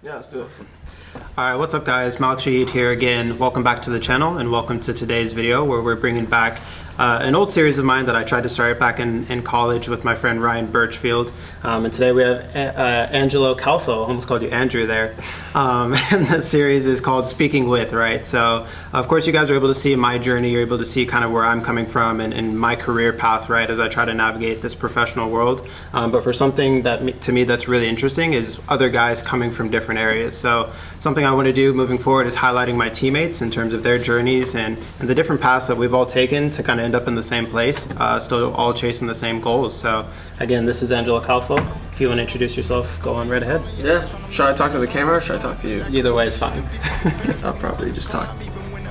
Yeah, let's do it. All right, what's up guys? Malchid here again. Welcome back to the channel and welcome to today's video where we're bringing back an old series of mine that I tried to start back in college with my friend Ryan Birchfield. And today we have Angelo Calfo, almost called you Andrew there. And the series is called Speaking With, right? So of course you guys are able to see my journey, you're able to see kind of where I'm coming from and my career path, right, as I try to navigate this professional world. But for something that to me that's really interesting is other guys coming from different areas. So something I want to do moving forward is highlighting my teammates in terms of their journeys and the different paths that we've all taken to kind of end up in the same place, still all chasing the same goals. So again, this is Angelo Calfo. If you want to introduce yourself, go on right ahead. Yeah. Should I talk to the camera or should I talk to you? Either way is fine. I'll probably just talk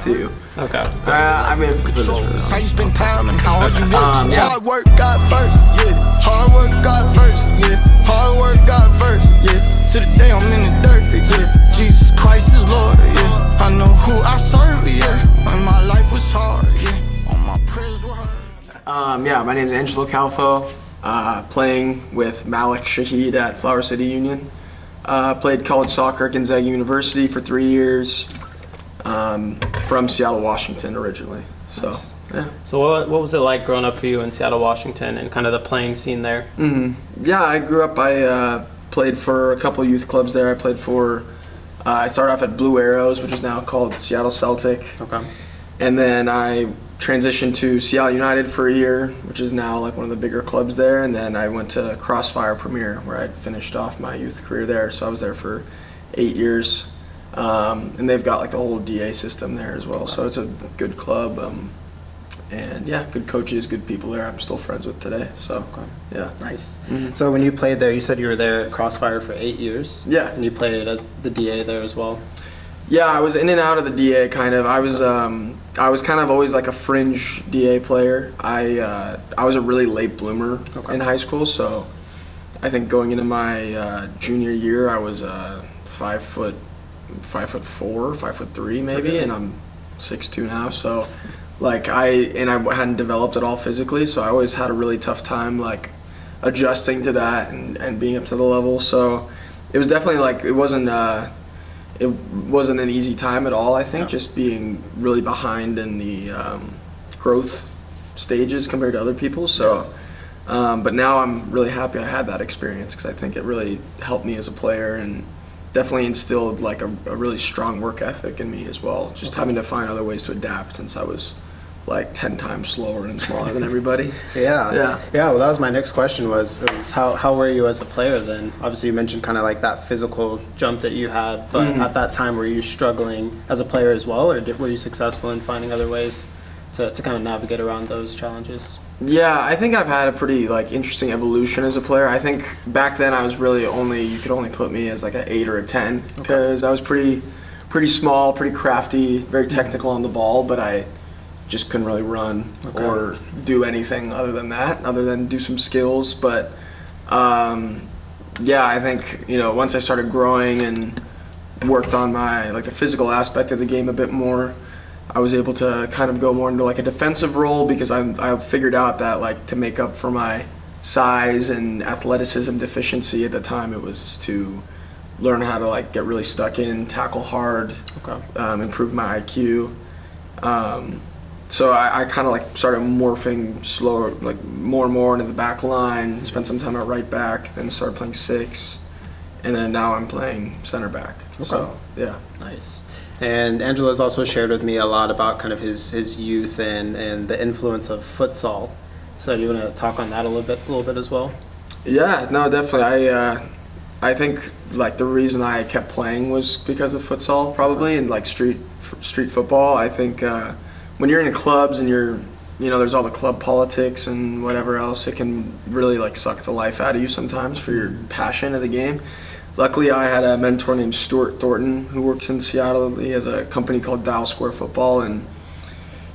to you. Okay. I mean, for this for how you spend time and how hard you work. Hard work got first, yeah. Hard work got first, yeah. Hard work got first, yeah. To the day I'm in the dirt, yeah. Jesus Christ is Lord, yeah. I know who I serve, yeah. When my life was hard, yeah. All my prayers were heard. Yeah, my name is Angelo Calfo. Playing with Malik Shahid at Flower City Union. Played college soccer at Gonzaga University for 3 years. From Seattle, Washington originally. So, nice. Yeah. So what was it like growing up for you in Seattle, Washington and kind of the playing scene there? Yeah, I grew up, I played for a couple youth clubs there. I played for, I started off at Blue Arrows, which is now called Seattle Celtic. Okay. And then I transitioned to Seattle United for a year, which is now like one of the bigger clubs there. And then I went to Crossfire Premier, where I finished off my youth career there. So I was there for 8 years. And they've got like the whole DA system there as well. So it's a good club. And yeah, good coaches, good people there I'm still friends with today. So, yeah. Nice. So when you played there, you said you were there at Crossfire for 8 years? Yeah. And you played at the DA there as well? Yeah, I was in and out of the DA kind of. I was kind of always like a fringe DA player. I was a really late bloomer in high school, so I think going into my junior year, I was 5'4", 5'3" maybe, and I'm 6'2" now. So like I hadn't developed at all physically, so I always had a really tough time like adjusting to that and being up to the level. So it was definitely like it wasn't an easy time at all, I think, just being really behind in the growth stages compared to other people. So, but now I'm really happy I had that experience because I think it really helped me as a player and definitely instilled like a really strong work ethic in me as well. Just having to find other ways to adapt since I was like 10 times slower and smaller than everybody. Yeah. Well, that was my next question was how were you as a player then? Obviously you mentioned kind of like that physical jump that you had, but at that time were you struggling as a player as well, or were you successful in finding other ways to kind of navigate around those challenges? Yeah, I think I've had a pretty like interesting evolution as a player. I think back then I was really you could only put me as like an 8 or a 10 because I was pretty small, pretty crafty, very technical on the ball, but I just couldn't really run or do anything other than that, other than do some skills. But yeah, I think once I started growing and worked on my like the physical aspect of the game a bit more, I was able to kind of go more into like a defensive role because I figured out that like to make up for my size and athleticism deficiency at the time, it was to learn how to like get really stuck in, tackle hard, improve my IQ. So I kind of like started morphing slower, like more and more into the back line, spent some time at right back, then started playing 6, and then now I'm playing center back. So, yeah. Nice. And Angelo's also shared with me a lot about kind of his youth and the influence of futsal. So do you want to talk on that a little bit as well? Yeah, no, definitely. I think like the reason I kept playing was because of futsal probably, and like street football. I think when you're in clubs and there's all the club politics and whatever else, it can really like suck the life out of you sometimes for your passion of the game. Luckily, I had a mentor named Stuart Thornton who works in Seattle. He has a company called Dial Square Football, and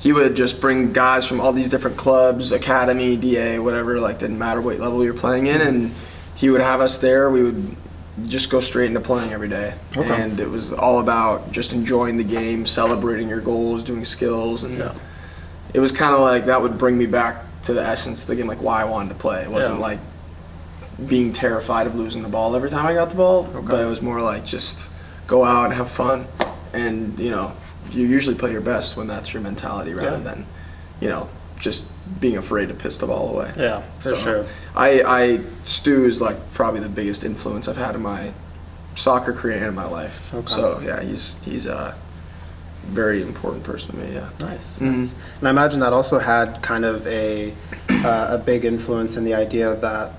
he would just bring guys from all these different clubs, academy, DA, whatever, like didn't matter what level you're playing in, and he would have us there. We would just go straight into playing every day. And it was all about just enjoying the game, celebrating your goals, doing skills, and it was kind of like that would bring me back to the essence of the game, like why I wanted to play. It wasn't like being terrified of losing the ball every time I got the ball, but it was more like just go out and have fun, and you usually play your best when that's your mentality rather than just being afraid to piss the ball away. Yeah, for sure. Stu is like probably the biggest influence I've had in my soccer career and in my life. So yeah, he's a very important person to me. Yeah. Nice. And I imagine that also had kind of a big influence in the idea that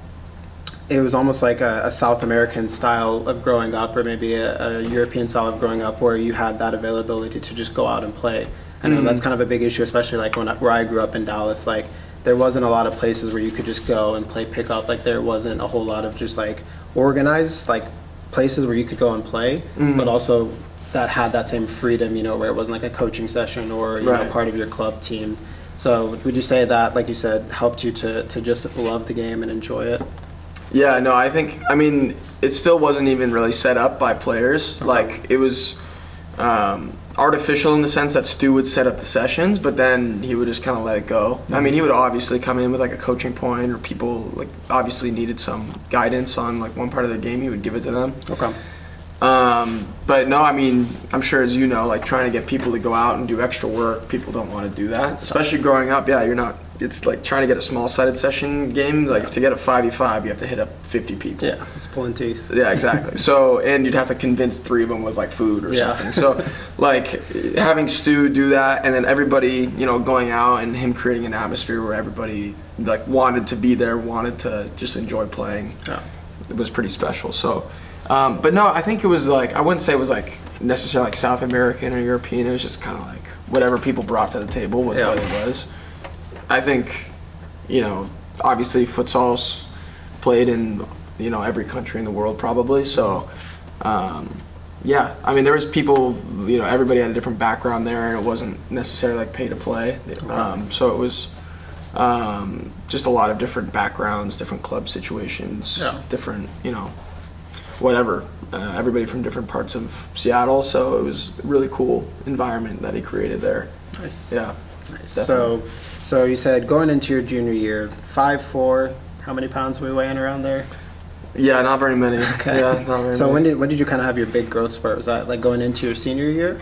it was almost like a South American style of growing up, or maybe a European style of growing up, where you had that availability to just go out and play. I know that's kind of a big issue, especially like where I grew up in Dallas. Like there wasn't a lot of places where you could just go and play pickup. Like there wasn't a whole lot of just like organized like places where you could go and play, but also that had that same freedom, where it wasn't like a coaching session or part of your club team. So would you say that, like you said, helped you to just love the game and enjoy it? Yeah, no, I mean, it still wasn't even really set up by players. Like it was artificial in the sense that Stu would set up the sessions, but then he would just kind of let it go. I mean, he would obviously come in with like a coaching point, or people like obviously needed some guidance on like one part of the game, he would give it to them. But no, I mean, I'm sure as you know, like trying to get people to go out and do extra work, people don't want to do that. Especially growing up, it's like trying to get a small-sided session game, like to get a 5v5, you have to hit up 50 people. Yeah, it's pulling teeth. Yeah, exactly. So, and you'd have to convince 3 of them with like food or something. So, like having Stu do that, and then everybody, going out and him creating an atmosphere where everybody like wanted to be there, wanted to just enjoy playing. Yeah, it was pretty special. So, but no, I think it was like, I wouldn't say it was like necessarily like South American or European. It was just kind of like whatever people brought to the table was what it was. I think, obviously futsal's played in, every country in the world probably. So, yeah, I mean, there was people, everybody had a different background there, and it wasn't necessarily like pay to play. So it was just a lot of different backgrounds, different club situations, different, whatever. Everybody from different parts of Seattle. So it was a really cool environment that he created there. Nice. Yeah. Nice. So you said going into your junior year, 5'4", how many pounds were we weighing around there? Yeah, not very many. Okay. Yeah, not very so many. when did you kind of have your big growth spurt? Was that like going into your senior year?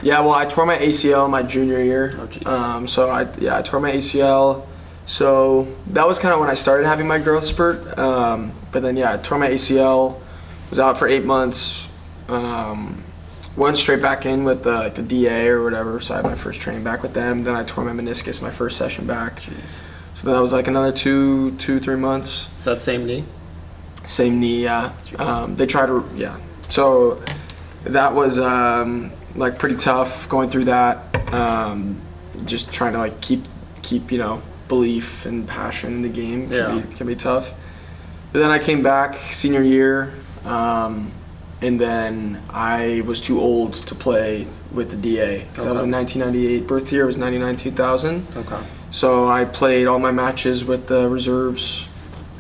Yeah, well, I tore my ACL my junior year. Oh, geez. So I tore my ACL. So that was kind of when I started having my growth spurt. But then I tore my ACL, was out for 8 months. Went straight back in with the DA or whatever, so I had my first training back with them. Then I tore my meniscus my first session back. Jeez. So then that was like another 3 months. Is that same knee? Same knee, yeah. They tried to, So that was like pretty tough going through that. Just trying to like keep belief and passion in the game can be tough. But then I came back senior year. And then I was too old to play with the DA because I was in 1998. Birth year was 99-2000. Okay. So I played all my matches with the reserves,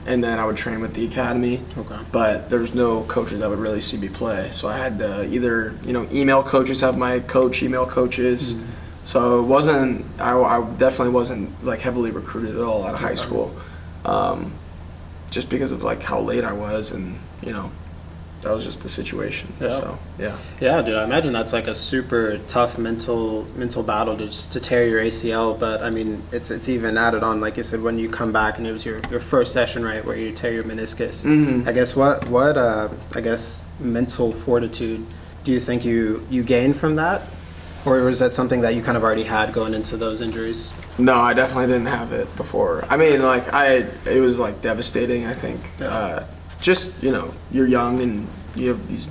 and then I would train with the academy. Okay. But there was no coaches that would really see me play. So I had to either email coaches, have my coach email coaches. Mm-hmm. So it wasn't. I definitely wasn't like heavily recruited at all out of high school, just because of like how late I was and that was just the situation. Yeah. So, yeah. Yeah, dude, I imagine that's like a super tough mental battle to tear your ACL. But I mean, it's even added on, like you said, when you come back and it was your first session, right, where you tear your meniscus. Mm-hmm. I guess what mental fortitude do you think you gained from that? Or was that something that you kind of already had going into those injuries? No, I definitely didn't have it before. I mean, like it was like devastating, I think. Yeah. Just, you're young and you have these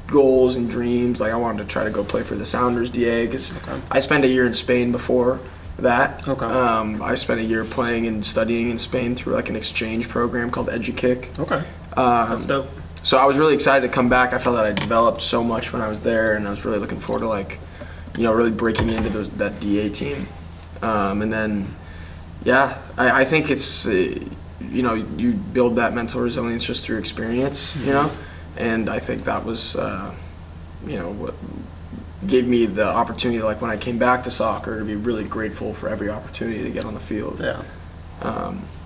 goals and dreams. Like I wanted to try to go play for the Sounders DA because I spent a year in Spain before that. Okay. I spent a year playing and studying in Spain through like an exchange program called EduKick. Okay. That's dope. So I was really excited to come back. I felt that I developed so much when I was there, and I was really looking forward to like, really breaking into that DA team. And then, I think it's. You build that mental resilience just through experience, and I think that was, what gave me the opportunity, like when I came back to soccer, to be really grateful for every opportunity to get on the field. Yeah.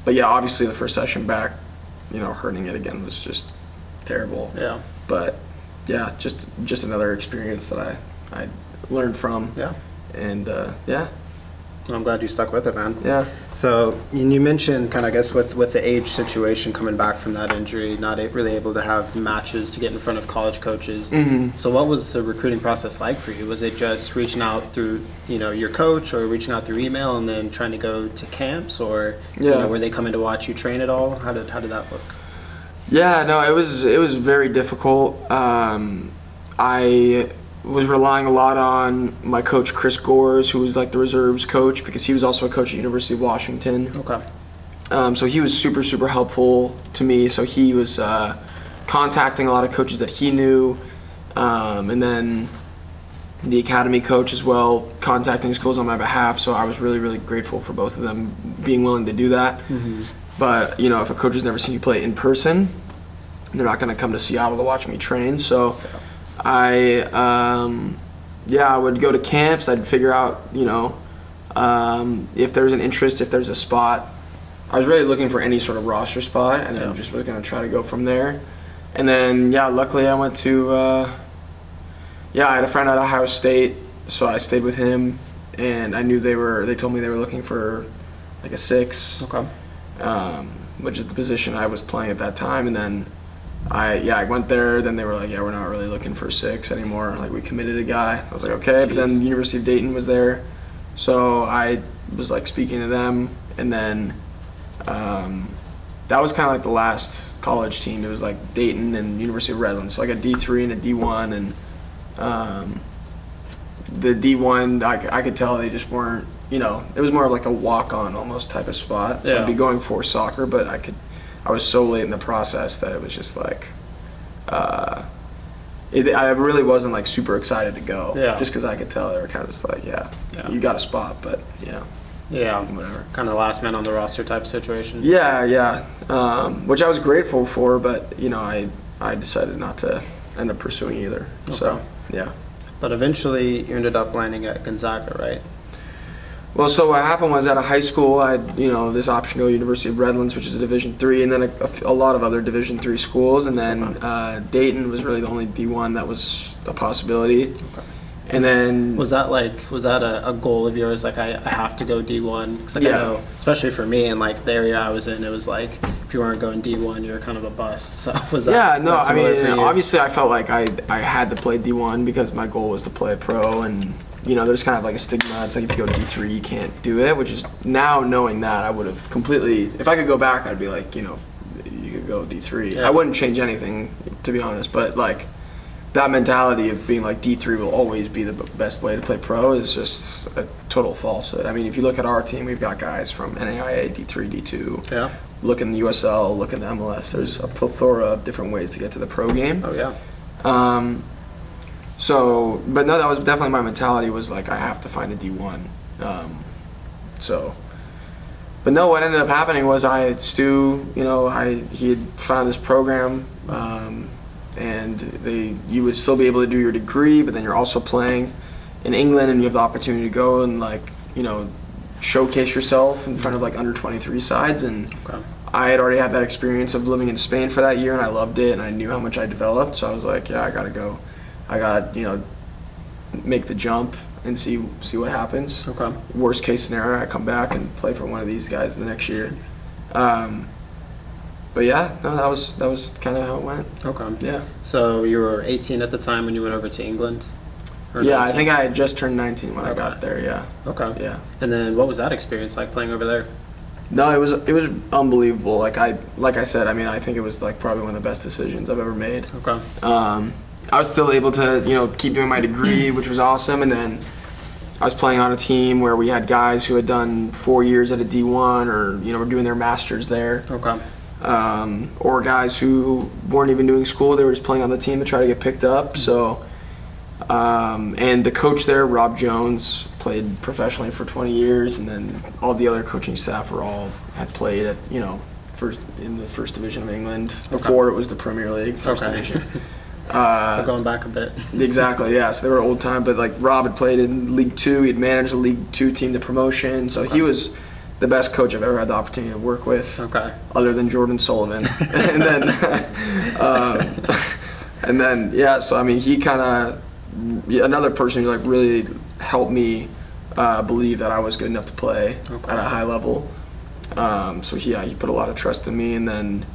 But obviously the first session back, hurting it again was just terrible. Yeah. But yeah, just another experience that I learned from. Yeah. And yeah. I'm glad you stuck with it, man. Yeah. So you mentioned kind of, I guess, with the age situation, coming back from that injury, not really able to have matches to get in front of college coaches. Mm-hmm. So what was the recruiting process like for you? Was it just reaching out through, your coach, or reaching out through email and then trying to go to camps, or were they coming to watch you train at all? How did that look? Yeah, no, it was very difficult. I was relying a lot on my coach Chris Gores, who was like the reserves coach, because he was also a coach at University of Washington. Okay. So he was super, super helpful to me. So he was contacting a lot of coaches that he knew, and then the academy coach as well, contacting schools on my behalf. So I was really, really grateful for both of them being willing to do that. Mm-hmm. But if a coach has never seen you play in person, they're not going to come to Seattle to watch me train. So I would go to camps. I'd figure out, if there's an interest, if there's a spot. I was really looking for any sort of roster spot, and then just was going to try to go from there. And then, luckily I went to, I had a friend at Ohio State, so I stayed with him, and I knew they told me they were looking for like a 6. Okay. Which is the position I was playing at that time. And then I went there. Then they were like, we're not really looking for 6 anymore. Like, we committed a guy. I was like, okay. But then the University of Dayton was there, so I was like speaking to them. And then that was kind of like the last college team. It was like Dayton and University of Redlands, so like a D3 and a D1. And the D1, I could tell they just weren't. It was more of like a walk-on almost type of spot. So I'd be going for soccer, but I was so late in the process that it was just like, I really wasn't like super excited to go. Yeah. Just because I could tell they were kind of just like, you got a spot, but whatever. Kind of last man on the roster type situation. Yeah. Which I was grateful for, but I decided not to end up pursuing either. Okay. So yeah. But eventually you ended up landing at Gonzaga, right? Well, so what happened was, at a high school, I had, this option to go to University of Redlands, which is a Division III, and then a lot of other Division III schools, and then Dayton was really the only D1 that was a possibility. Okay. And then was that a goal of yours? Like, I have to go D1? 'Cause I know, especially for me, and like the area I was in, it was like, if you weren't going D1, you were kind of a bust. So was that? Yeah, no, I mean, obviously I felt like I had to play D1 because my goal was to play pro, and there's kind of like a stigma. It's like, if you go to D3, you can't do it, which is, now knowing that, I would have completely, if I could go back, I'd be like, you could go D3. Yeah. I wouldn't change anything, to be honest, but like, that mentality of being like D3 will always be the best way to play pro is just a total falsehood. I mean, if you look at our team, we've got guys from NAIA, D3, D2. Yeah. Look in the USL, look in the MLS. There's a plethora of different ways to get to the pro game. Oh, yeah. So, but no, that was definitely my mentality, was like, I have to find a D1. But no, what ended up happening was Stu, he had found this program, and you would still be able to do your degree, but then you're also playing in England, and you have the opportunity to go and like, showcase yourself in front of like under 23 sides. And I had already had that experience of living in Spain for that year, and I loved it, and I knew how much I developed. So I was like, I gotta go. I gotta, make the jump and see what happens. Okay. Worst case scenario, I come back and play for one of these guys the next year. But yeah, no, that was kind of how it went. Okay. Yeah. So you were 18 at the time when you went over to England? Or yeah, 19? I think I had just turned 19 when I got there. Yeah. Okay. Yeah. And then what was that experience like, playing over there? No, it was unbelievable. Like I said, I mean, I think it was like probably one of the best decisions I've ever made. Okay. I was still able to, keep doing my degree, which was awesome. And then I was playing on a team where we had guys who had done 4 years at a D1, or, were doing their masters there. Okay. Or guys who weren't even doing school, they were just playing on the team to try to get picked up. So, and the coach there, Rob Jones, played professionally for 20 years. And then all the other coaching staff had played at, in the first division of England before it was the Premier League, first division. So going back a bit. Exactly, yeah. So they were old time, but like Rob had played in League Two. He had managed the League Two team to promotion. So he was the best coach I've ever had the opportunity to work with. Okay. Other than Jordan Sullivan. And then yeah, so I mean, he kind of, another person who like really helped me believe that I was good enough to play at a high level. So yeah, he put a lot of trust in me. And then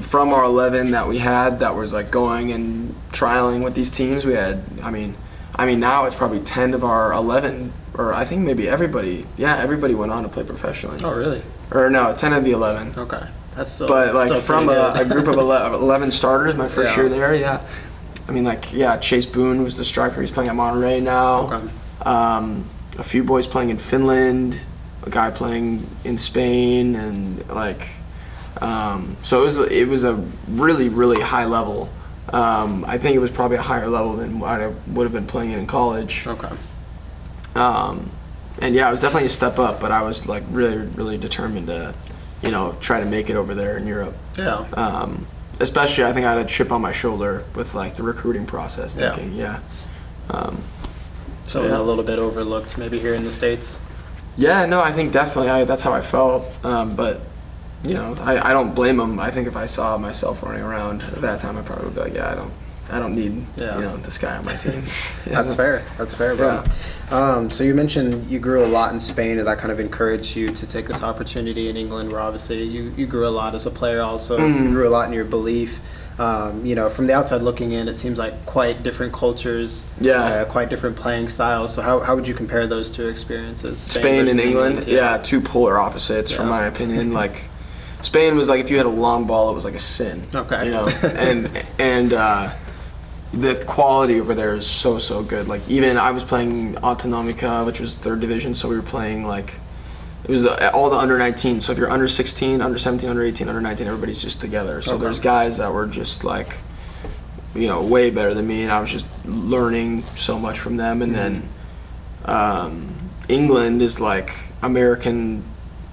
from our 11 that we had that was like going and trialing with these teams, we had, I mean now it's probably 10 of our 11, or I think maybe everybody went on to play professionally. Oh, really? Or no, 10 of the 11. Okay. That's still. But like still from a group of 11 starters, my first Yeah. year there, yeah. I mean, like, yeah, Chase Boone was the striker. He's playing at Monterey now. Okay. A few boys playing in Finland, a guy playing in Spain, and like, so it was a really, really high level. I think it was probably a higher level than what I would have been playing in college. Okay. And yeah, it was definitely a step up, but I was like really, really determined to, try to make it over there in Europe. Yeah. Especially, I think I had a chip on my shoulder with like the recruiting process, thinking, So yeah. a little bit overlooked maybe here in the States. Yeah, no, I think definitely that's how I felt. But I don't blame them. I think if I saw myself running around at that time, I probably would be like, yeah, I don't need this guy on my team. Yeah. That's fair. That's fair, bro. So you mentioned you grew a lot in Spain, and that kind of encouraged you to take this opportunity in England, where obviously you grew a lot as a player also. You grew a lot in your belief. From the outside looking in, it seems like quite different cultures, quite different playing styles. So how would you compare those two experiences? Spain and England? Yeah, two polar opposites from my opinion. Like, Spain was like, if you had a long ball, it was like a sin. Okay. And the quality over there is so good. Like, even I was playing Autonomica, which was 3rd division, so we were playing like, it was all the under 19. So if you're under 16, under 17, under 18, under 19, everybody's just together. So there's guys that were just like, way better than me, and I was just learning so much from them. And then England is like American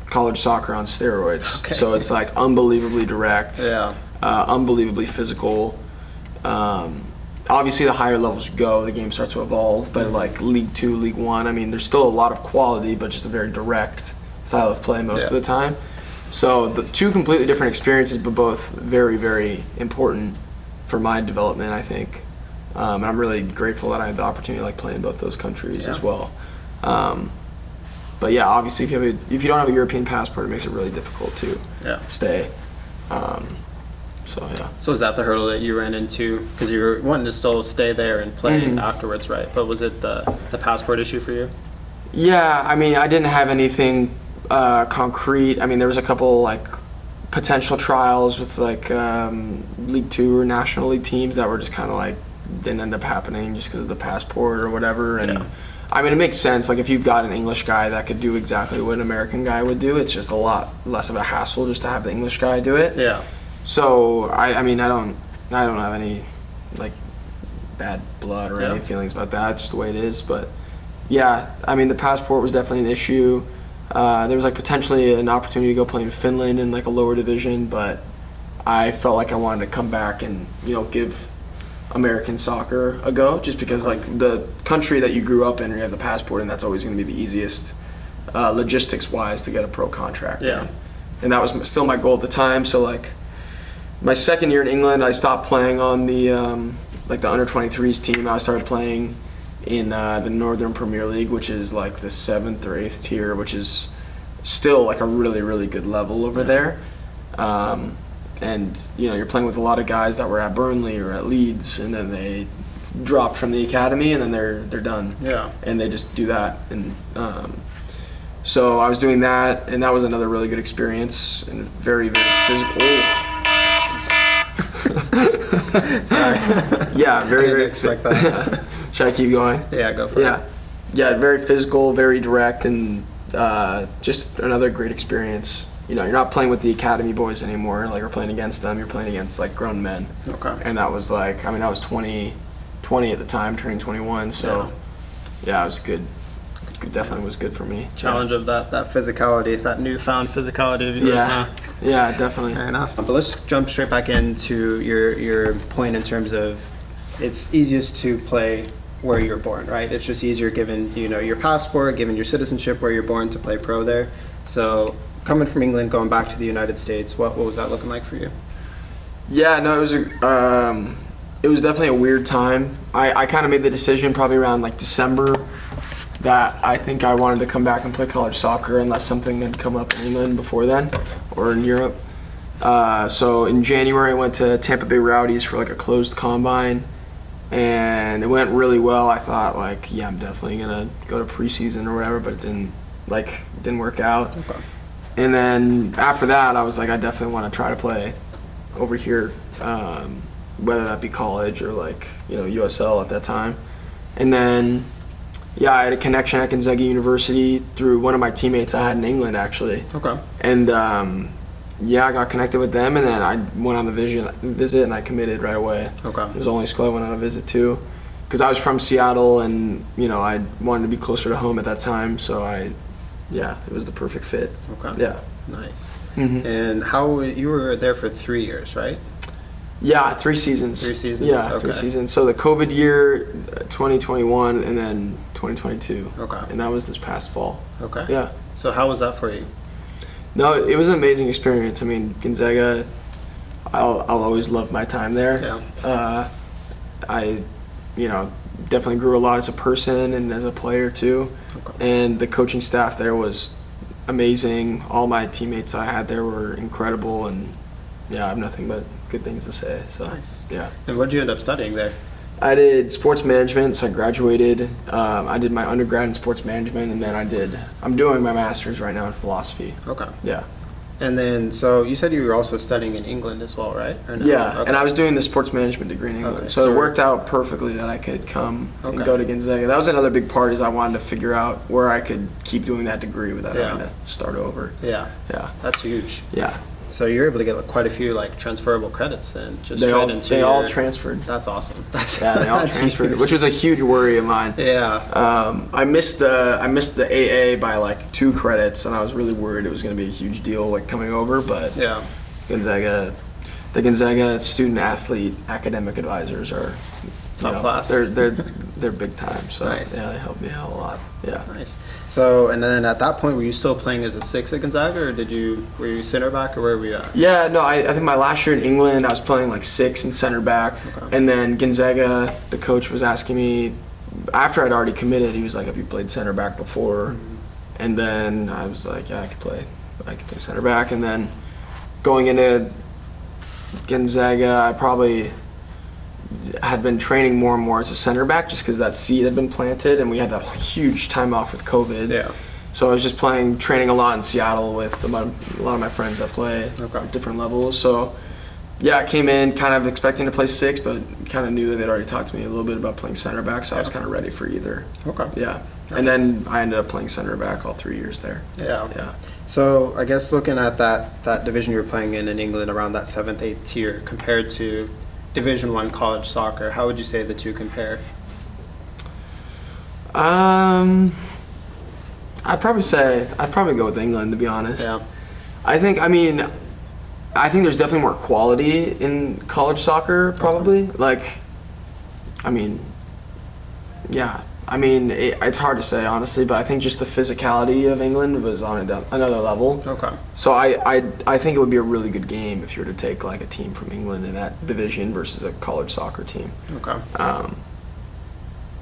college soccer on steroids. Okay. So it's like unbelievably direct, unbelievably physical. Obviously, the higher levels you go, the game starts to evolve. But like League 2, League 1, I mean, there's still a lot of quality, but just a very direct style of play most of the time. So the two completely different experiences, but both very, very important for my development, I think. And I'm really grateful that I had the opportunity to like play in both those countries as well. But yeah, obviously, if you don't have a European passport, it makes it really difficult to stay. So is that the hurdle that you ran into? Because you were wanting to still stay there and play afterwards, right? But was it the passport issue for you? Yeah, I mean, I didn't have anything concrete. I mean, there was a couple like potential trials with like League 2 or National League teams that were just kind of like didn't end up happening just because of the passport or whatever. And I mean, it makes sense. Like, if you've got an English guy that could do exactly what an American guy would do, it's just a lot less of a hassle just to have the English guy do it. Yeah. So I mean, I don't have any like bad blood or any feelings about that. It's just the way it is. But yeah, I mean, the passport was definitely an issue. There was like potentially an opportunity to go play in Finland in like a lower division, but I felt like I wanted to come back and give American soccer a go, just because like the country that you grew up in, you have the passport, and that's always going to be the easiest logistics wise to get a pro contract. And that was still my goal at the time. So like my second year in England, I stopped playing on the like the under 23s team. I started playing in the Northern Premier League, which is like the 7th or 8th tier, which is still like a really, really good level over there. And you're playing with a lot of guys that were at Burnley or at Leeds, and then they dropped from the academy, and then they're done. And they just do that. And so I was doing that, and that was another really good experience, and very, very physical. Sorry. Yeah, very, very. Expect that. Should I keep going? Yeah, go for it. Yeah, very physical, very direct, and just another great experience. You're not playing with the academy boys anymore. Like, we're playing against them. You're playing against like grown men. Okay. And that was like, I mean, I was 20 at the time, turning 21. So yeah, it was good. Definitely was good for me. Challenge of that physicality, that newfound physicality of yours. Yeah, definitely. Fair enough. But let's jump straight back into your point in terms of it's easiest to play where you're born, right? It's just easier given your passport, given your citizenship where you're born, to play pro there. So coming from England, going back to the United States, what was that looking like for you? Yeah, no, it was definitely a weird time. I kind of made the decision probably around like December that I think I wanted to come back and play college soccer unless something had come up in England before then or in Europe. So in January I went to Tampa Bay Rowdies for like a closed combine, and it went really well. I thought like, yeah, I'm definitely gonna go to preseason or whatever, but it didn't work out. Okay. And then after that I was like, I definitely want to try to play over here, whether that be college or like, you know, USL at that time. And then yeah, I had a connection at Gonzaga University through one of my teammates I had in England actually. Okay. And yeah, I got connected with them, and then I went on the visit and I committed right away. Okay. It was the only school I went on a visit to, because I was from Seattle and, you know, I wanted to be closer to home at that time, so yeah, it was the perfect fit. Okay. Yeah. Nice. Mhm. And you were there for 3 years, right? Yeah, 3 seasons. 3 seasons? Yeah, Okay. 3 seasons. So the COVID year, 2021, and then 2022. Okay. And that was this past fall. Okay. Yeah. So how was that for you? No, it was an amazing experience. I mean, Gonzaga, I'll always love my time there. Yeah. I, you know, definitely grew a lot as a person and as a player too. Okay. And the coaching staff there was amazing. All my teammates I had there were incredible, and yeah, I have nothing but good things to say. So Nice. yeah. And what did you end up studying there? I did sports management, so I graduated. I did my undergrad in sports management, and then I'm doing my master's right now in philosophy. Okay. Yeah. And then, so you said you were also studying in England as well, right? Or no? Yeah, Okay. and I was doing the sports management degree in England, Okay, so so- it worked out perfectly that I could come and Okay. go to Gonzaga. That was another big part, is I wanted to figure out where I could keep doing that degree without Yeah. having to start over. Yeah, Yeah, that's huge. yeah. So you're able to get like, quite a few like transferable credits then, just They straight all into they all your- transferred. That's awesome. That's, Yeah, they all that's transferred, huge. which was a huge worry of mine. Yeah. I missed the AA by like 2 credits, and I was really worried it was going to be a huge deal like coming over. But Yeah. the Gonzaga student athlete academic advisors are Top class. They're big time. So Nice. yeah, they helped me out a lot. Yeah. Nice. So, and then at that point, were you still playing as a 6 at Gonzaga, or were you center back, or where were you at? Yeah, no, I think my last year in England, I was playing like 6 and center back. Okay. And then Gonzaga, the coach was asking me, after I'd already committed, he was like, have you played center back before? And then I was like, yeah, I could play center back. And then going into Gonzaga, I probably had been training more and more as a center back, just because that seed had been planted, and we had that huge time off with COVID. Yeah. So I was just training a lot in Seattle with a lot of my friends that play Okay. at different levels. So yeah, I came in kind of expecting to play 6, but kind of knew that they'd already talked to me a little bit about playing center back, so I was kind of ready for either. Okay. Yeah. And then I ended up playing center back all 3 years there. Yeah. Yeah. So I guess looking at that division you were playing in England, around that 7th, 8th tier, compared to Division 1 college soccer, how would you say the two compare? I'd probably go with England, to be honest. Yeah. I think there's definitely more quality in college soccer, probably. It's hard to say, honestly, but I think just the physicality of England was on another level. Okay. So I think it would be a really good game if you were to take like a team from England in that division versus a college soccer team. Okay.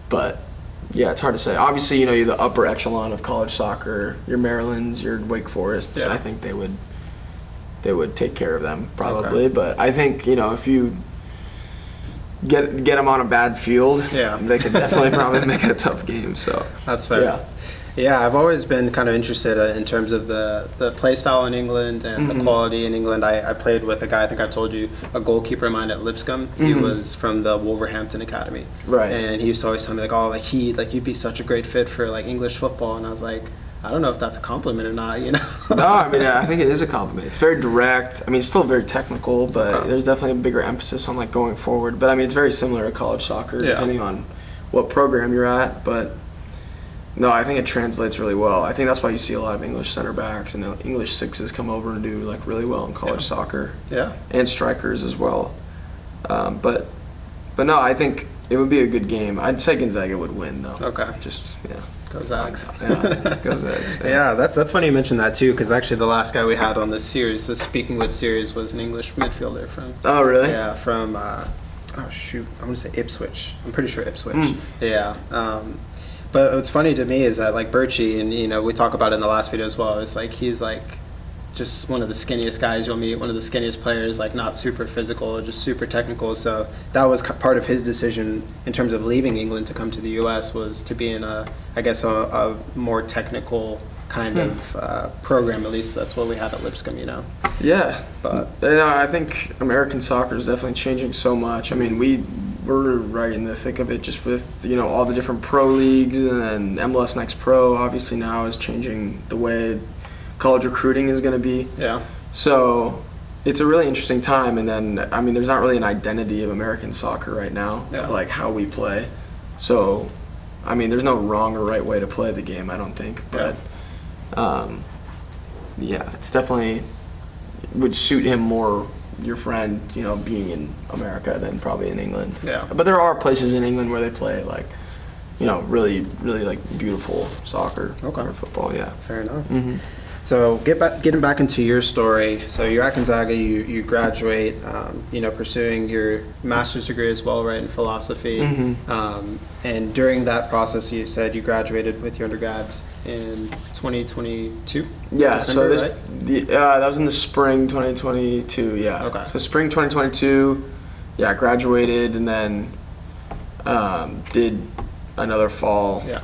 But yeah, it's hard to say. Obviously, you know, you're the upper echelon of college soccer. Your Marylands, your Wake Forests. Yeah. I think they would take care of them probably. Okay. But I think, you know, if you get them on a bad field, Yeah. they could definitely probably make it a tough game. So That's fair. yeah. Yeah, I've always been kind of interested in terms of the play style in England and the quality in England. I played with a guy, I think I told you, a goalkeeper of mine at Lipscomb. He was from the Wolverhampton Academy. Right. And he used to always tell me, you'd be such a great fit for like English football. And I was like, I don't know if that's a compliment or not, you know? No, I mean, I think it is a compliment. It's very direct. I mean, it's still very technical, but Okay. there's definitely a bigger emphasis on like going forward. But I mean, it's very similar to college soccer, Yeah. depending on what program you're at. But no, I think it translates really well. I think that's why you see a lot of English center backs and English 6s come over and do like really well in college soccer, Yeah. and strikers as well. But no, I think it would be a good game. I'd say Gonzaga would win though. Okay. Just yeah. Goes Zags. Yeah, goes Zags. Yeah, that's funny you mentioned that too, because actually the last guy we had on this series, the Speaking With series, was an English midfielder from. Oh really? Yeah, from. Oh shoot, I'm gonna say Ipswich. I'm pretty sure Ipswich. Yeah. But what's funny to me is that like Birchie, and you know we talk about it in the last video as well. It's like he's like just one of the skinniest guys you'll meet, one of the skinniest players, like not super physical, just super technical. So that was part of his decision in terms of leaving England to come to the U.S. was to be in a more technical kind of program. At least that's what we had at Lipscomb, you know. Yeah, But I think American soccer is definitely changing so much. I mean, we're right in the thick of it, just with all the different pro leagues, and then MLS Next Pro obviously now is changing the way college recruiting is going to be. yeah, So it's a really interesting time. And then I mean, there's not really an identity of American soccer right now Yeah. of like how we play. So I mean, there's no wrong or right way to play the game, I don't think. But yeah, it's definitely would suit him more, your friend, being in America than probably in England. Yeah. But there are places in England where they play like, really, really like beautiful soccer or football. Yeah. fair enough. Mm-hmm. So getting back into your story. So you're at Gonzaga, you graduate, pursuing your master's degree as well, right, in philosophy. Mm-hmm. And during that process, you said you graduated with your undergrad in 2022. Yeah. December, So that was in the spring 2022. Yeah. Okay. So spring 2022. Yeah, I graduated and then did another fall. Yeah.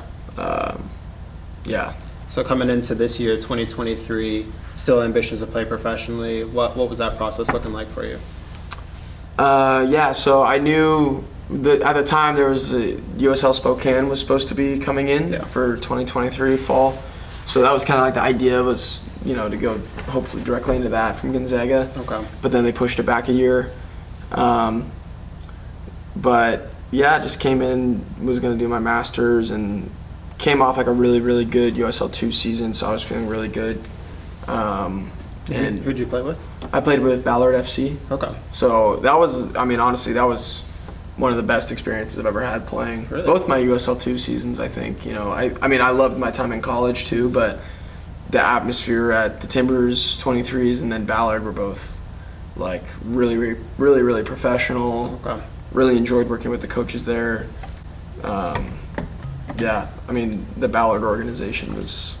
Yeah. So coming into this year, 2023, still ambitious to play professionally. What was that process looking like for you? Yeah, so I knew that at the time there was USL Spokane was supposed to be coming in for 2023 fall. So that was kind of like the idea was, to go hopefully directly into that from Gonzaga. Okay. But then they pushed it back a year. But yeah, I just came in, was going to do my master's, and came off like a really, really good USL 2 season, so I was feeling really good. And who'd you play with? I played with Ballard FC. Okay. So that was, I mean, honestly, that was one of the best experiences I've ever had playing. Really? Both my USL 2 seasons, I think. I mean, I loved my time in college too, but the atmosphere at the Timbers 23s and then Ballard were both like really, really, really, really professional. Okay. Really enjoyed working with the coaches there. Yeah, I mean, the Ballard organization was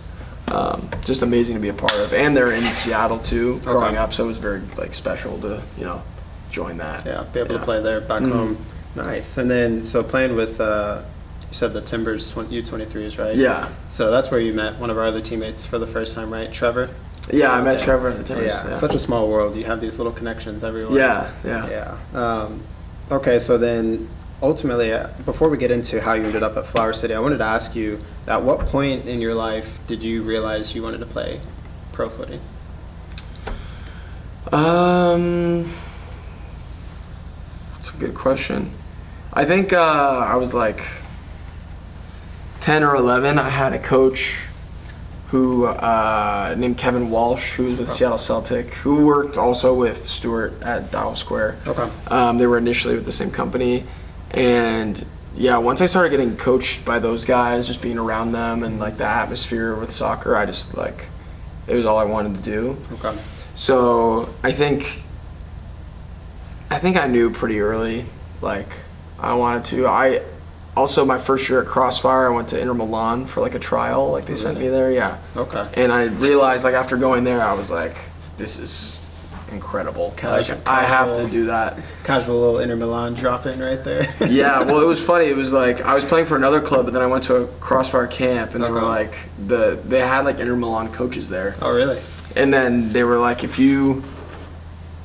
just amazing to be a part of, and they're in Seattle too, growing up, so it was very like special to join that. Yeah, be able to play there back home. Nice. And then so playing with you said the Timbers U23s, right? Yeah. So that's where you met one of our other teammates for the first time, right? Trevor? Yeah, I met Trevor at the Timbers. Yeah, it's such a small world. You have these little connections everywhere. Yeah. Okay, so then ultimately, before we get into how you ended up at Flower City, I wanted to ask you, at what point in your life did you realize you wanted to play pro footy? That's a good question. I think I was like 10 or 11. I had a coach who named Kevin Walsh, who was with Seattle Celtic, who worked also with Stewart at Dial Square. Okay. They were initially with the same company. And yeah, once I started getting coached by those guys, just being around them and like the atmosphere with soccer, I just like, it was all I wanted to do. Okay. So I think I knew pretty early, like I wanted to. Also, my first year at Crossfire, I went to Inter Milan for like a trial, like they sent me there, yeah. Okay. And I realized like after going there, I was like, this is incredible. Like, I have to do that. Casual little Inter Milan drop in right there. Yeah, well, it was funny. It was like I was playing for another club, but then I went to a Crossfire camp, and they were like they had like Inter Milan coaches there. Oh, really? And then they were like, if you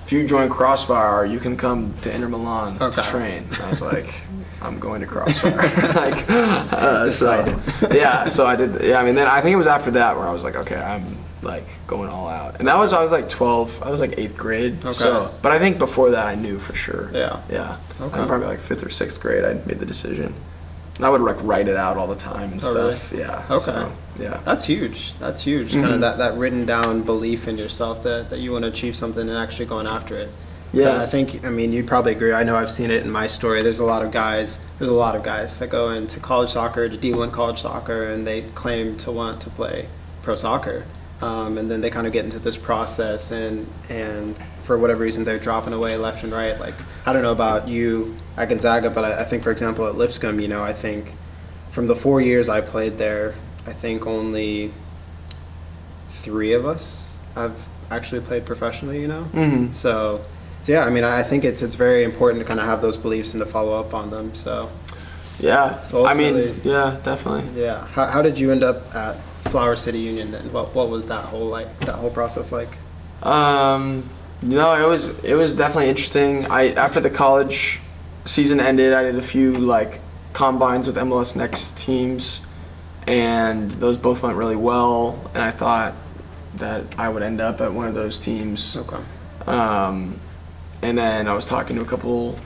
join Crossfire, you can come to Inter Milan to train. And I was like, I'm going to Crossfire. Like, Decided. So I did. Yeah, I mean, then I think it was after that where I was like, okay, I'm like going all out. And I was like 12. I was like 8th grade. Okay. So, but I think before that I knew for sure. Yeah. Yeah. Okay. I think probably like 5th or 6th grade I made the decision. And I would like write it out all the time and stuff. Really? Yeah. Okay. So, yeah. That's huge. That's huge. Kind of that written down belief in yourself that you want to achieve something and actually going after it. So I think, I mean, you'd probably agree. I know I've seen it in my story. There's a lot of guys that go into college soccer, to D1 college soccer, and they claim to want to play pro soccer. And then they kind of get into this process, and for whatever reason, they're dropping away left and right. Like, I don't know about you at Gonzaga, but I think, for example, at Lipscomb, you know, I think from the 4 years I played there, I think only 3 of us have actually played professionally, you know? Mm-hmm. So yeah, I mean, I think it's very important to kind of have those beliefs and to follow up on them. So yeah, So I mean, ultimately- yeah, definitely. yeah, how did you end up at Flower City Union then? What was that whole process like? No, it was definitely interesting. After the college season ended, I did a few like combines with MLS Next teams, and those both went really well. And I thought that I would end up at one of those teams. Okay. And then I was talking to a couple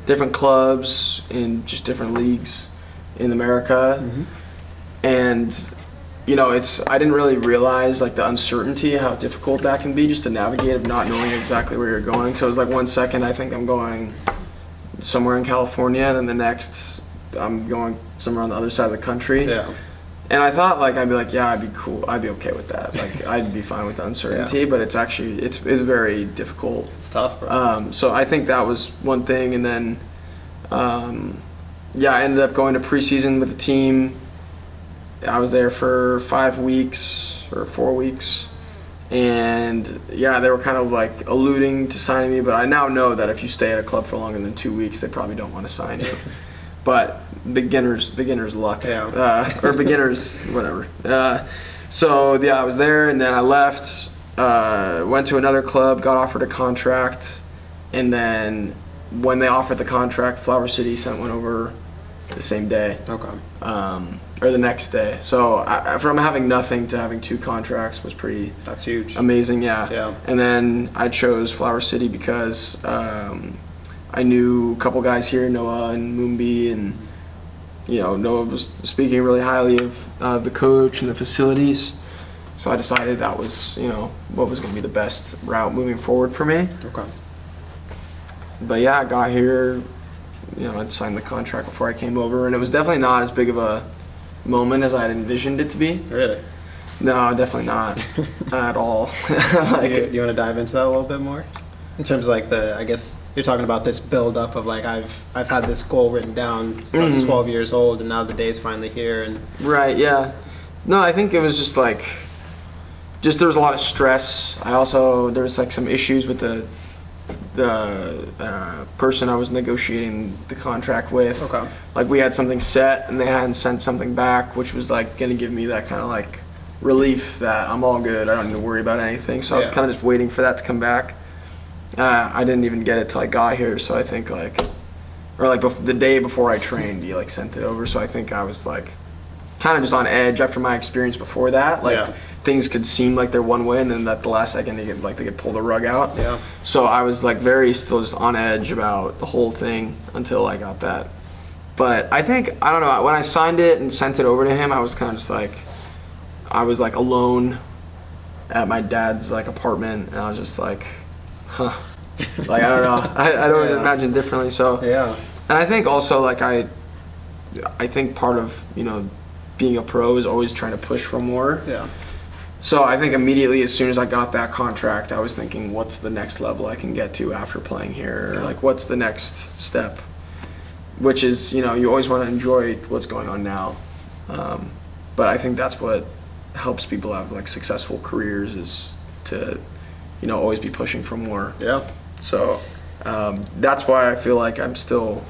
different clubs in just different leagues in America, and you know, I didn't really realize like the uncertainty, how difficult that can be just to navigate of not knowing exactly where you're going. So it was like 1 second I think I'm going somewhere in California, and then the next I'm going somewhere on the other side of the country. Yeah. And I thought like I'd be like, yeah, I'd be cool, I'd be okay with that. Like I'd be fine with the uncertainty, but it's actually it's very difficult. It's tough, bro. So I think that was one thing, and then yeah, I ended up going to preseason with the team. I was there for 5 weeks or 4 weeks, and yeah, they were kind of like alluding to signing me, but I now know that if you stay at a club for longer than 2 weeks, they probably don't want to sign you. But beginner's luck, Yeah. or beginner's whatever. So yeah, I was there, and then I left, went to another club, got offered a contract, and then when they offered the contract, Flower City sent one over the same day. Okay. Or the next day. So from having nothing to having 2 contracts was pretty That's huge. amazing, yeah. Yeah. And then I chose Flower City because I knew a couple guys here, Noah and Moombi, and you know, Noah was speaking really highly of the coach and the facilities. So I decided that was, you know, what was going to be the best route moving forward for me. Okay. But yeah, I got here, you know, I'd signed the contract before I came over, and it was definitely not as big of a moment as I'd envisioned it to be. Really? No, definitely not at all. Like, Do you want to dive into that a little bit more? In terms of like I guess you're talking about this build up of like I've had this goal written down since I was 12 years old, and now the day's finally here. And right, yeah. No, I think it was just like, there was a lot of stress. There was like some issues with the person I was negotiating the contract with. Okay. Like we had something set and they hadn't sent something back, which was like gonna give me that kind of like relief that I'm all good, I don't need to worry about anything. So I was Yeah. kind of just waiting for that to come back. I didn't even get it till I got here, so I think like, or like the day before I trained, he like sent it over. So I think I was like kind of just on edge after my experience before that. Like Yeah. things could seem like they're one way, and then at the last second they get pulled the rug out. Yeah. So I was like still just on edge about the whole thing until I got that. But I think, I don't know, when I signed it and sent it over to him, I was kind of just like, I was like alone at my dad's like apartment, and I was just like, huh. Like, I don't know. I don't Yeah. imagine differently. So, yeah. and I think also like I think part of, you know, being a pro is always trying to push for more. Yeah. So I think immediately as soon as I got that contract, I was thinking, what's the next level I can get to after playing here? Or like, what's the next step? Which is, you know, you always want to enjoy what's going on now. But I think that's what helps people have like successful careers, is to, you know, always be pushing for more. Yeah. So that's why I feel like I'm still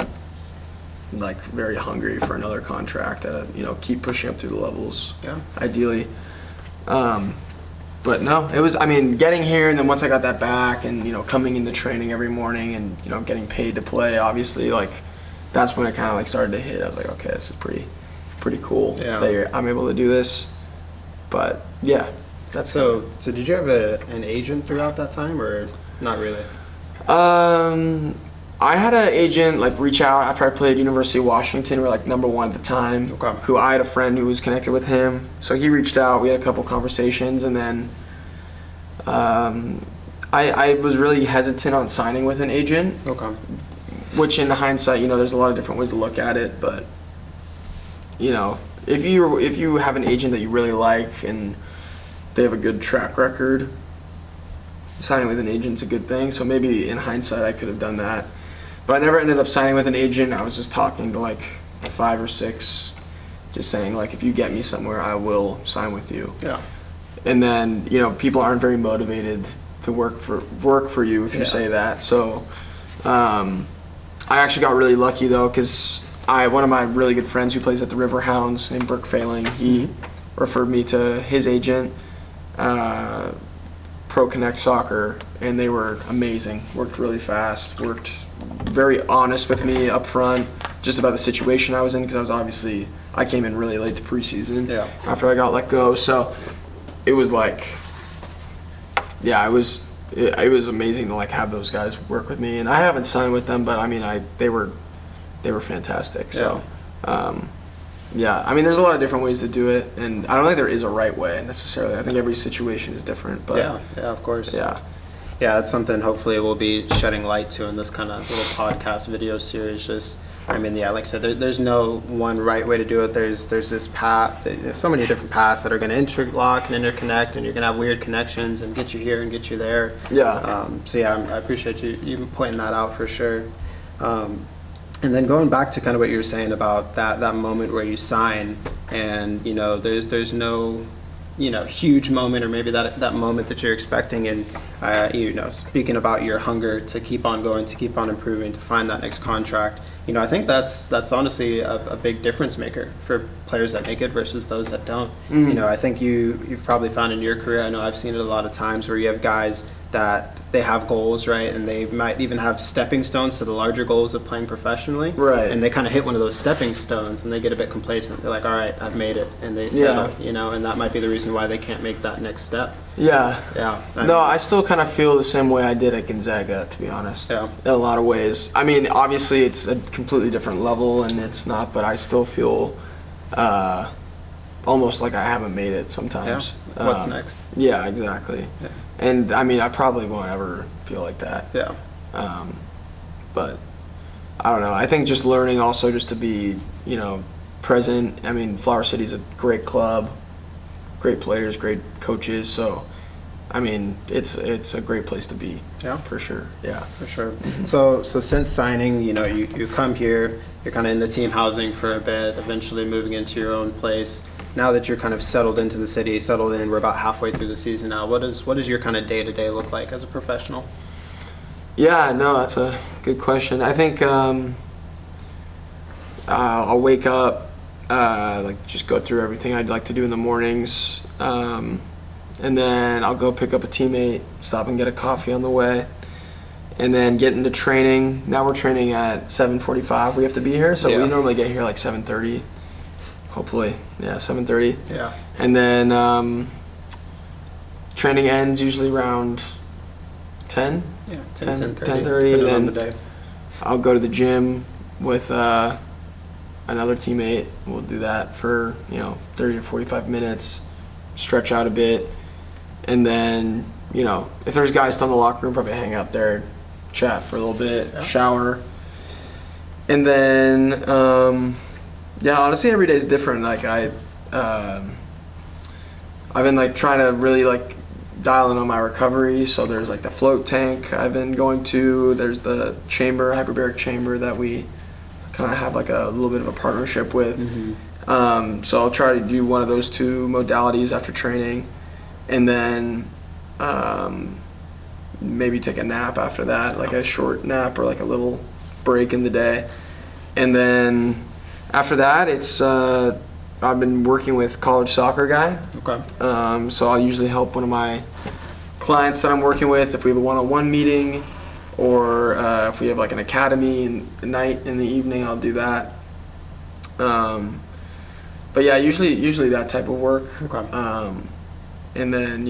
like very hungry for another contract. You know, keep pushing up through the levels. Yeah. Ideally. But no, it was, I mean, getting here, and then once I got that back, and you know, coming into training every morning, and you know, getting paid to play, obviously, like that's when it kind of like started to hit. I was like, okay, this is pretty cool. Yeah. That I'm able to do this. But yeah, that's So did you have an agent throughout that time, or not really? I had an agent like reach out after I played University of Washington. We were like #1 at the time. Okay. Who I had a friend who was connected with him, so he reached out. We had a couple conversations, and then I was really hesitant on signing with an agent, Okay. which in hindsight, there's a lot of different ways to look at it, but if you have an agent that you really like and they have a good track record, signing with an agent's a good thing. So maybe in hindsight I could have done that, but I never ended up signing with an agent. I was just talking to like 5 or 6, just saying like, if you get me somewhere, I will sign with you. Yeah. And then people aren't very motivated to work for you if you say that. So I actually got really lucky though, because one of my really good friends who plays at the River Hounds named Burke Failing, he referred me to his agent, Pro Connect Soccer, and they were amazing. Worked really fast, worked very honest with me up front just about the situation I was in, because I came in really late to preseason after I got let go. So it was like, it was amazing to like have those guys work with me. And I haven't signed with them, but I mean, they were fantastic. So there's a lot of different ways to do it, and I don't think there is a right way necessarily. I think every situation is different. But yeah, of course. Yeah, it's something hopefully we'll be shedding light to in this kind of little podcast video series. Like I said, there's no one right way to do it. There's this path. There's so many different paths that are going to interlock and interconnect, and you're going to have weird connections and get you here and get you there. Yeah. I appreciate you pointing that out for sure. And then going back to kind of what you were saying about that moment where you sign, and there's no huge moment, or maybe that moment that you're expecting, and speaking about your hunger to keep on going, to keep on improving, to find that next contract. I think that's honestly a big difference maker for players that make it versus those that don't. I think you've probably found in your career, I know I've seen it a lot of times, where you have guys that they have goals, right, and they might even have stepping stones to the larger goals of playing professionally, right, and they kind of hit one of those stepping stones and they get a bit complacent. They're like, all right, I've made it, and they settle, and that might be the reason why they can't make that next step. I still kind of feel the same way I did at Gonzaga, to be honest. In a lot of ways. I mean, obviously it's a completely different level, and it's not, but I still feel almost like I haven't made it sometimes. What's next? Yeah, exactly. And I mean, I probably won't ever feel like that. But I don't know. I think just learning also just to be, present. I mean, Flower City's a great club, great players, great coaches. So, I mean, it's a great place to be. For sure. For sure. So since signing, you come here, you're kind of in the team housing for a bit, eventually moving into your own place. Now that you're kind of settled into the city, we're about halfway through the season now. What does your kind of day-to-day look like as a professional? Yeah, no, that's a good question. I think I'll wake up, just go through everything I'd like to do in the mornings, and then I'll go pick up a teammate, stop and get a coffee on the way, and then get into training. Now we're training at 7:45. We have to be here, so we normally get here like 7:30. Hopefully, 7:30. And then training ends usually around 10. 10:30. And then I'll go to the gym with another teammate. We'll do that for 30 to 45 minutes, stretch out a bit, and then if there's guys still in the locker room, probably hang out there, chat for a little bit, shower, and then. Honestly, every day is different. Like I've been like trying to really like dial in on my recovery. So there's like the float tank I've been going to. There's the hyperbaric chamber that we kind of have like a little bit of a partnership with. So I'll try to do one of those 2 modalities after training, and then maybe take a nap after that, like a short nap or like a little break in the day, and then. After that, it's I've been working with College Soccer Guy. So I'll usually help one of my clients that I'm working with if we have a one-on-one meeting, or if we have like an academy night in the evening, I'll do that. But yeah, usually that type of work. And then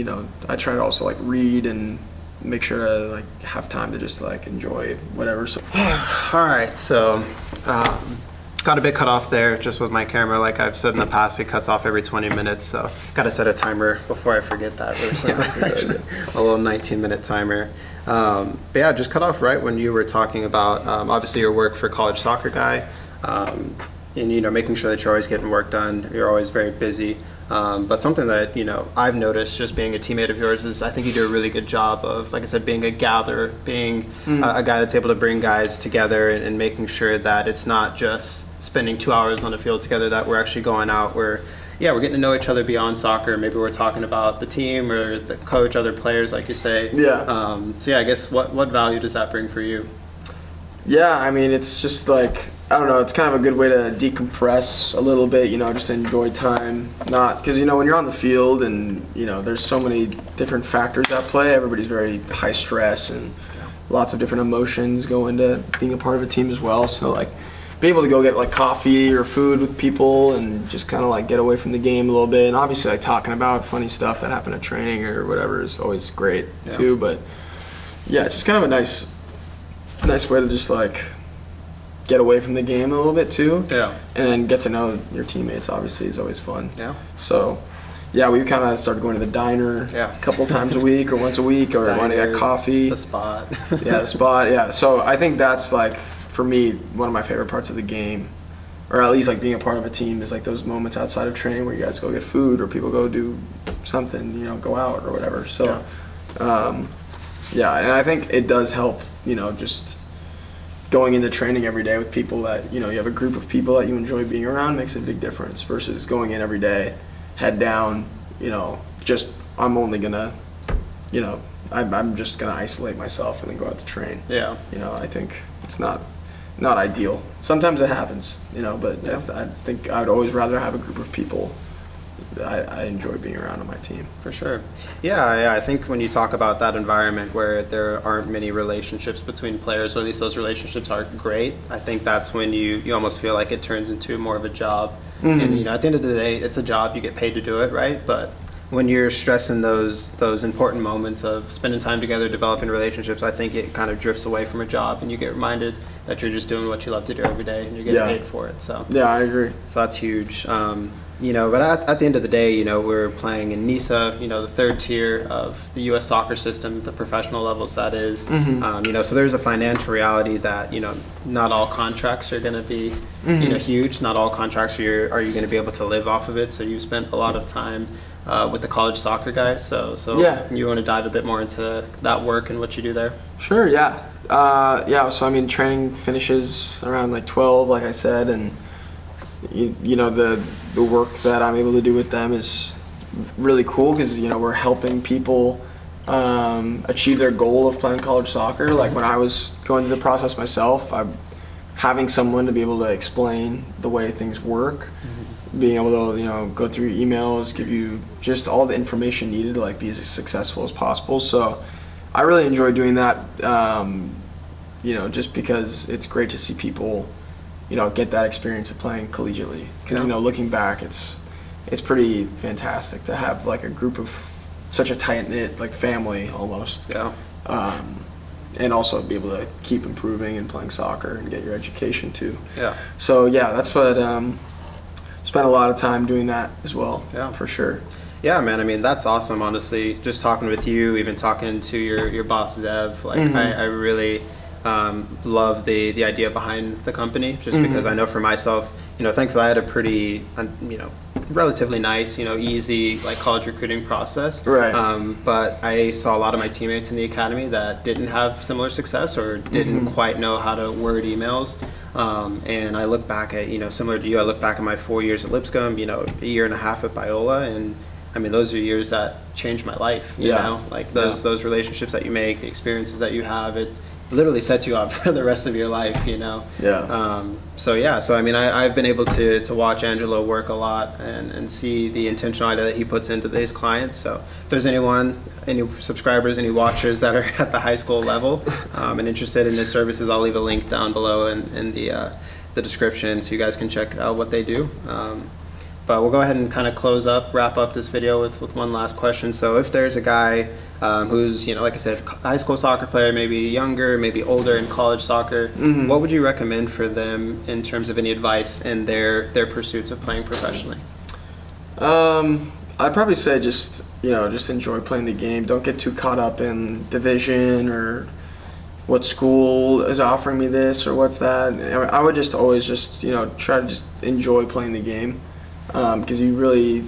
I try to also like read and make sure to like have time to just like enjoy whatever. So all right, so. got a bit cut off there just with my camera. Like I've said in the past, it cuts off every 20 minutes. So got to set a timer before I forget that really quickly. A little 19-minute timer. But yeah, just cut off right when you were talking about obviously your work for College Soccer Guy, and making sure that you're always getting work done. You're always very busy. But something that I've noticed just being a teammate of yours is I think you do a really good job of, like I said, being a gatherer, being a guy that's able to bring guys together and making sure that it's not just spending 2 hours on the field together, that we're actually going out where we're getting to know each other beyond soccer. Maybe we're talking about the team or the coach, other players, like you say. Yeah. So yeah, I guess what value does that bring for you? Yeah, I mean, it's just like, I don't know, it's kind of a good way to decompress a little bit, just enjoy time. Not, because, when you're on the field and, there's so many different factors at play, everybody's very high stress and lots of different emotions go into being a part of a team as well. So, like, being able to go get, like, coffee or food with people and just kind of, like, get away from the game a little bit. And obviously, like, talking about funny stuff that happened at training or whatever is always great, too. But, yeah, it's just kind of a nice way to just, like, get away from the game a little bit too. Yeah. And then get to know your teammates, obviously, is always fun. Yeah. So, yeah, we kind of started going to the diner a couple times a week or once a week or when I got coffee. The spot. The spot, yeah. So I think that's, like, for me, one of my favorite parts of the game, or at least, like, being a part of a team is, like, those moments outside of training where you guys go get food or people go do something, go out or whatever. So, and I think it does help, just going into training every day with people that, you have a group of people that you enjoy being around makes a big difference versus going in every day, head down, just I'm only gonna, I'm just gonna isolate myself and then go out to train. Yeah. I think it's not ideal. Sometimes it happens, but I think I'd always rather have a group of people that I enjoy being around on my team. For sure. Yeah, I think when you talk about that environment where there aren't many relationships between players, or at least those relationships aren't great, I think that's when you almost feel like it turns into more of a job. Mm-hmm. And at the end of the day, it's a job, you get paid to do it, right? But when you're stressing those important moments of spending time together, developing relationships, I think it kind of drifts away from a job and you get reminded that you're just doing what you love to do every day and you're getting paid for it. So yeah, I agree. So that's huge. But at the end of the day, we're playing in NISA, the third tier of the U.S. soccer system, the professional levels, that is. Mm-hmm. So there's a financial reality that, not all contracts are going to be, huge. Not all contracts are you going to be able to live off of it. So you spent a lot of time with the College Soccer Guys. So you want to dive a bit more into that work and what you do there? Sure, yeah. So, I mean, training finishes around, like, 12, like I said, and the work that I'm able to do with them is really cool because we're helping people achieve their goal of playing college soccer. Like when I was going through the process myself, having someone to be able to explain the way things work, being able to go through your emails, give you just all the information needed to, like, be as successful as possible. So I really enjoy doing that, just because it's great to see people get that experience of playing collegiately. Because, looking back, it's pretty fantastic to have, like, a group of such a tight-knit, like, family almost. Yeah. And also be able to keep improving and playing soccer and get your education too. Yeah. So, yeah, that's what, spent a lot of time doing that as well. Yeah. For sure. Yeah, man, I mean, that's awesome, honestly. Just talking with you, even talking to your boss, Zev, like, I really love the idea behind the company, just because I know for myself, thankfully I had a pretty, relatively nice, easy, like, college recruiting process. Right. But I saw a lot of my teammates in the academy that didn't have similar success or didn't quite know how to word emails. And I look back at, similar to you, I look back at my 4 years at Lipscomb, a year and a half at Biola, and I mean, those are years that changed my life, you know? Like, those relationships that you make, the experiences that you have, it literally sets you up for the rest of your life, So I mean, I've been able to watch Angelo work a lot and see the intentionality that he puts into his clients. So if there's any subscribers, any watchers that are at the high school level and interested in his services, I'll leave a link down below in the description so you guys can check out what they do. But we'll go ahead and kind of wrap up this video with one last question. So if there's a guy who's, like I said, high school soccer player, maybe younger, maybe older in college soccer, what would you recommend for them in terms of any advice in their pursuits of playing professionally? I'd probably say just enjoy playing the game. Don't get too caught up in division or what school is offering me this or what's that. I would just always try to just enjoy playing the game, because you really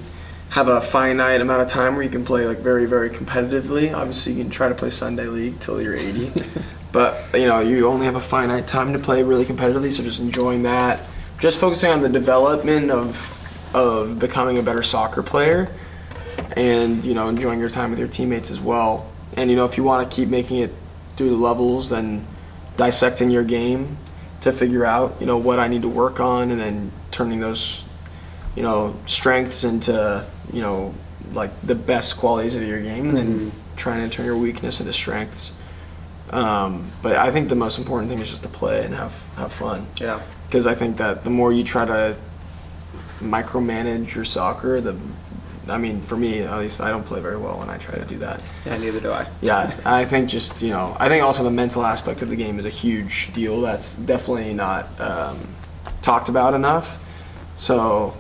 have a finite amount of time where you can play like very, very competitively. Obviously you can try to play Sunday league till you're 80, but you only have a finite time to play really competitively, so just enjoying that, just focusing on the development of becoming a better soccer player, and enjoying your time with your teammates as well. And if you want to keep making it through the levels, then dissecting your game to figure out what I need to work on, and then turning those strengths into like the best qualities of your game, and then trying to turn your weakness into strengths. But I think the most important thing is just to play and have fun. Yeah. Because I think that the more you try to micromanage your soccer, for me at least, I don't play very well when I try to do that. Yeah, neither do I. Yeah, I think I think also the mental aspect of the game is a huge deal that's definitely not talked about enough. So,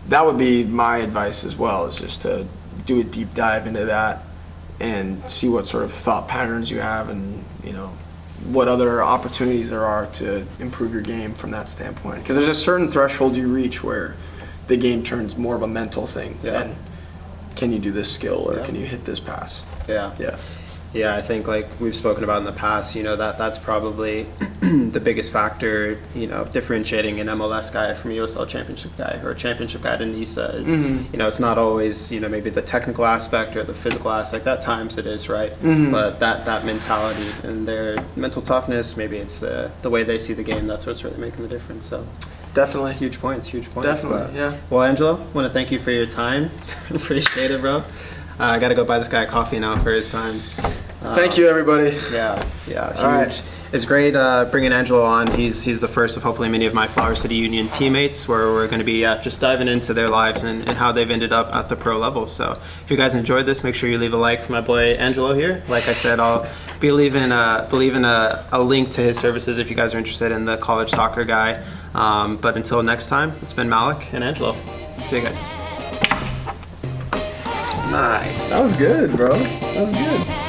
that would be my advice as well, is just to do a deep dive into that and see what sort of thought patterns you have, and, what other opportunities there are to improve your game from that standpoint. Because there's a certain threshold you reach where the game turns more of a mental thing than can you do this skill or can you hit this pass. Yeah, I think like we've spoken about in the past, that's probably the biggest factor, differentiating an MLS guy from a USL championship guy or a championship guy to NISA is, it's not always, maybe the technical aspect or the physical aspect. At times it is, right? But that mentality and their mental toughness, maybe it's the way they see the game, that's what's really making the difference. So definitely. Huge points. Definitely, yeah. Well, Angelo, I want to thank you for your time. Appreciate it, bro. I got to go buy this guy a coffee now for his time. Thank you, everybody. Yeah, it's All huge. right. It's great bringing Angelo on. He's the first of hopefully many of my Flower City Union teammates, where we're going to be just diving into their lives and how they've ended up at the pro level. So if you guys enjoyed this, make sure you leave a like for my boy Angelo here. Like I said, I'll be leaving a link to his services if you guys are interested in the college soccer guy. But until next time, it's been Malik and Angelo. See you guys. Nice. That was good, bro. That was good.